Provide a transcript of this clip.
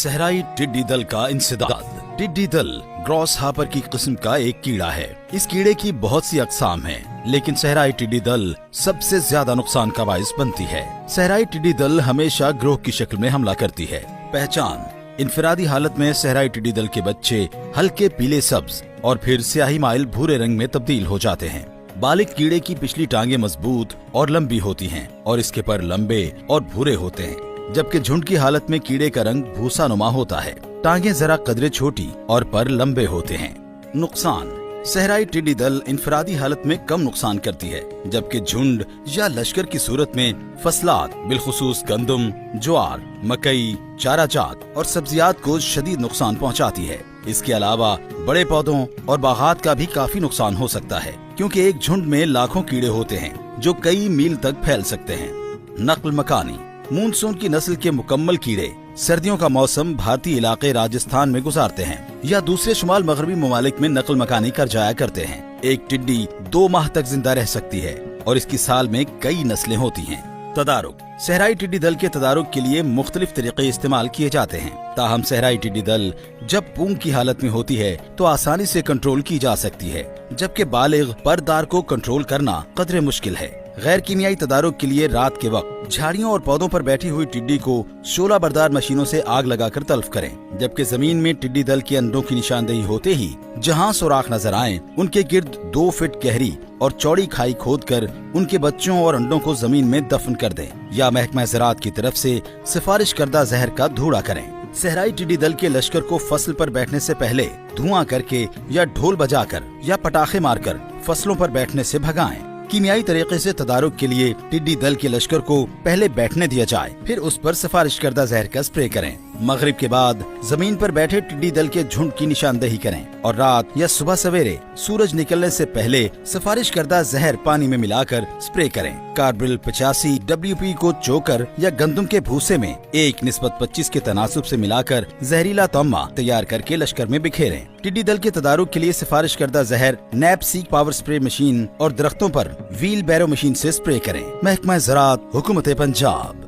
सहराई टिड्डी दल का इंसदाद। टिड्डी दल ग्रॉस हापर की किस्म का एक कीड़ा है। इस कीड़े की बहुत सी अकसाम हैं, लेकिन सहराई टिड्डी दल सबसे ज्यादा नुकसान का बाइस बनती है। सहराई टिड्डी दल हमेशा ग्रोह की शक्ल में हमला करती है। पहचान: इनफरादी हालत में सहराई टिड्डी दल के बच्चे हल्के पीले सब्ज और फिर स्याही माइल भूरे रंग में तब्दील हो जाते हैं। बालिग कीड़े की पिछली टांगें मजबूत और लंबी होती हैं और इसके पर लंबे और भूरे होते हैं, जबकि झुंड की हालत में कीड़े का रंग भूसा नुमा होता है। टांगें जरा कदरे छोटी और पर लंबे होते हैं। नुकसान: सहराई टिड्डी दल इनफरादी हालत में कम नुकसान करती है, जबकि झुंड या लश्कर की सूरत में फसलात बिलखुसूस गंदम, ज्वार, मकई, चारा जात और सब्जियात को शदीद नुकसान पहुंचाती है। इसके अलावा बड़े पौधों और बागात का भी काफी नुकसान हो सकता है, क्योंकि एक झुंड में लाखों कीड़े होते हैं जो कई मील तक फैल सकते हैं। नक्ल मकानी: मूनसून की नस्ल के मुकम्मल कीड़े सर्दियों का मौसम भारतीय इलाके राजस्थान में गुजारते हैं या दूसरे शुमाल मगरबी ममालिक में नकल मकानी कर जाया करते हैं। एक टिड्डी 2 माह तक जिंदा रह सकती है और इसकी साल में कई नस्लें होती हैं। तदारुक: सहराई टिड्डी दल के तदारुक के लिए मुख्तलिफ तरीके इस्तेमाल किए जाते हैं, ताहम सहराई टिड्डी दल जब पूंग की हालत में होती है तो आसानी से कंट्रोल की जा सकती है, जबकि बालिग परदार को कंट्रोल करना कदरे मुश्किल है। गैर कीमियाई तदारुक के लिए रात के वक्त झाड़ियों और पौधों पर बैठी हुई टिड्डी को शोला बरदार मशीनों से आग लगाकर तल्फ करें, जबकि जमीन में टिड्डी दल के अंडों की निशानदेही होते ही जहां सुराख नजर आए उनके गिर्द 2 फीट गहरी और चौड़ी खाई खोदकर उनके बच्चों और अंडों को जमीन में दफन कर दें या महकमा ज़राअत की तरफ से सिफारिश करदा जहर का धूड़ा करें। सहराई टिड्डी दल के लश्कर को फसल पर बैठने से पहले धुआं करके या ढोल बजाकर या पटाखे मारकर फसलों पर बैठने से भगाएं। कीमियाई तरीके से तदारुक के लिए टिड्डी दल के लश्कर को पहले बैठने दिया जाए, फिर उस पर सिफारिश करदा जहर का स्प्रे करें। मगरिब के बाद जमीन पर बैठे टिड्डी दल के झुंड की निशानदेही करें और रात या सुबह सवेरे सूरज निकलने से पहले सिफारिश करदा जहर पानी में मिलाकर स्प्रे करें। कार्बिल 85 WP को चोकर या गंदम के भूसे में 1:25 के तनासुब से मिलाकर जहरीला तम्मा तैयार करके लश्कर में बिखेरें। टिड्डी दल के तदारुक के लिए सिफारिश करदा जहर nap seek power spray machine और दरख्तों पर व्हील बैरो मशीन से स्प्रे करें। महकमा ज़राअत, हुकूमत पंजाब।